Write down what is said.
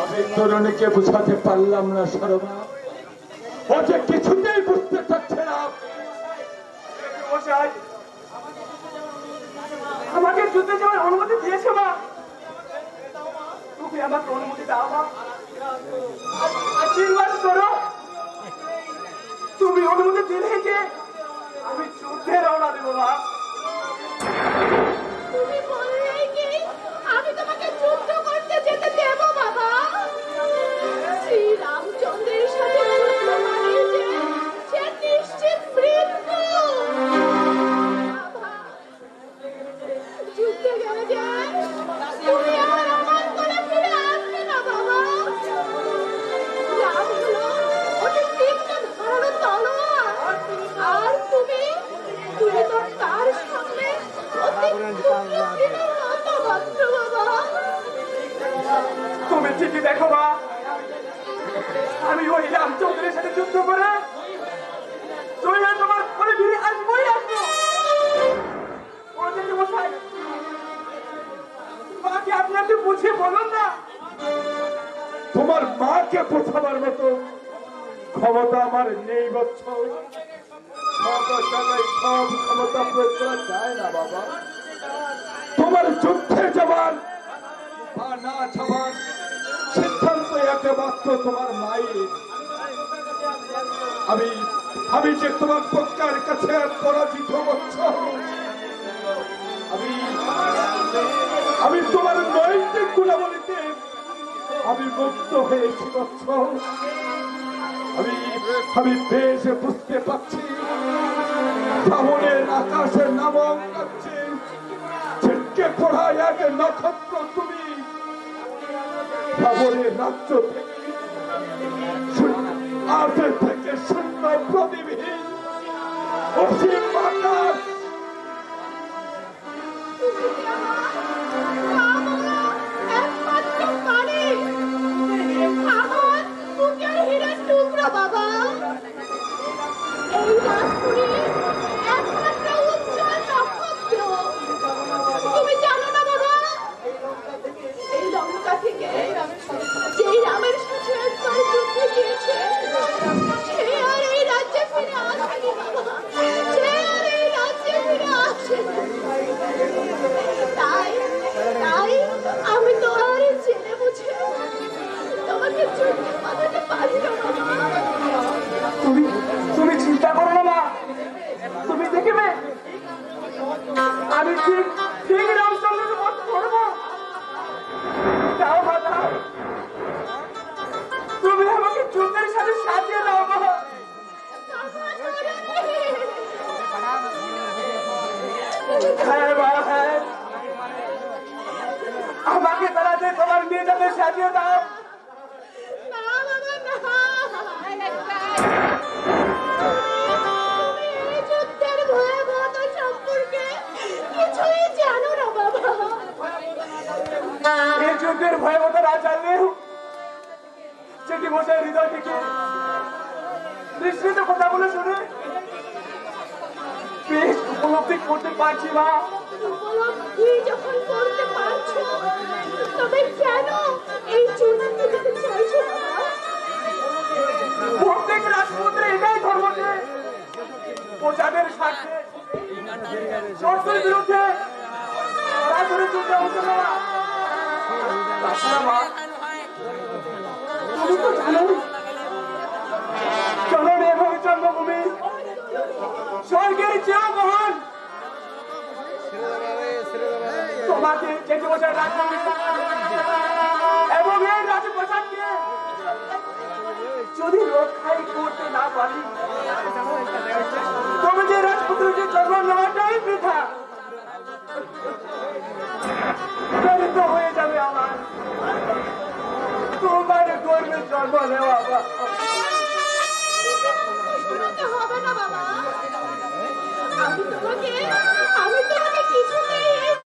আমি তরুণীকে বুঝাতে পারলাম না শর্মা, ও যে কিছুতেই বুঝতে চাচ্ছে না। আমাকে যুদ্ধে যাওয়ার অনুমতি দিয়েছে মা, তুমি আমাকে অনুমতি দাও মা, আশীর্বাদ করো। তুমি অনুমতি দিলে যে আমি যুদ্ধে রওনা দেবো মা। তুমি বললেই কি আমি তোমাকে যুদ্ধ করতে যেতে দেব বাবা? শ্রী রামচন্দ্রের সাথে যুদ্ধ মানে যে সে নিশ্চিত মৃত্যু। যুদ্ধে গেলে যে তুমি আর আমার কোলে ফিরে আসবে না বাবা। রাম হলো ওটি তীক্ষ্ণ ধারালো তলোয়ার, আর তুমি তো তার সামনে তুমি ঠিকই দেখো মা, আমি ওই রামচন্দ্রের সাথে যুদ্ধ করে তোমার ঘরে ফিরে আসবোই আসবো। মাকে আপনি একটু বুঝিয়ে বলুন না। তোমার মাকে বোঝাবার মতো ক্ষমতা আমার নেই বৎস। সব জায়গায় সব ক্ষমতা প্রয়োগ করা যায় না বাবা। তোমার যুদ্ধে যাবার বা না যাবার সিদ্ধান্ত একমাত্র তোমার মায়ের। আমি যে তোমার প্রজ্ঞার কাছে পরাজিত বৎস, আমি তোমার নৈতিক গুণাবলীতে আমি মুক্ত হয়েছি বৎস। আমি বেশ বুঝতে পারছি ভ্রমণের আকাশের নামক কাছে ছিটকে পড়া এক নক্ষত্র তুমি। ভ্রমণের রাজ্য থেকে শূন্য প্রদীপহীন অসীম আকাশ। বাবা এই রাজপুরী একমাত্র উজ্জ্বল নক্ষত্র। তুমি জানো না বাবা, এই লঙ্কা থেকে যেই রামের সাথে একবার যুদ্ধে গিয়েছে সে আর এই রাজ্যে ফিরে আসেনি বাবা, সে আর এই রাজ্যে ফিরে আসেনি। তাই আমি তো আর জেনে বুঝে তোমাকে যুদ্ধে পাঠাতে পারি না বাবা। তুমি চিন্তা করো না মা, তুমি দেখবে আমি ঠিক রামচন্দ্রকে বধ করবো। দাও মা দাও, তুমি আমাকে যুদ্ধের সাথে সাজিয়ে দাও মা। হ্যাঁ মা হ্যাঁ, আমাকে তাড়াতে তোমার মেয়েটাকে সাজিয়ে দাও। এই যুদ্ধের ভয়াবহতা না জানলেও চেটি মশাই হৃদয় থেকে নিশ্চিত কথাগুলো শুনে বেশ উপলব্ধি করতে পারছি মা। উপলব্ধি যখন করতে পারছো তবে কেন এই যুদ্ধে যেতে চাইছো না? প্রত্যেক রাজপুত্রের এটাই ধর্ম যে প্রজাদের স্বার্থে শত্রুর বিরুদ্ধে সরাসরি যুদ্ধে অংশ নেওয়া। তাছাড়া মা, তুমি তো জানো জননী এবং জন্মভূমি স্বর্গের চেয়েও মহান। তোমাকে চেটে বসার রাজনীতি এবং এই রাজপ্রসাদকে যদি রক্ষাই করতে না পারি, তুমি যে রাজপুত্রকে জন্ম নেওয়াটাই বৃথা। দরিদ্র হয়ে যাবে আমার তোমার গর্বে জন্ম নেওয়া। হবে না বাবা, আমি তোমাকে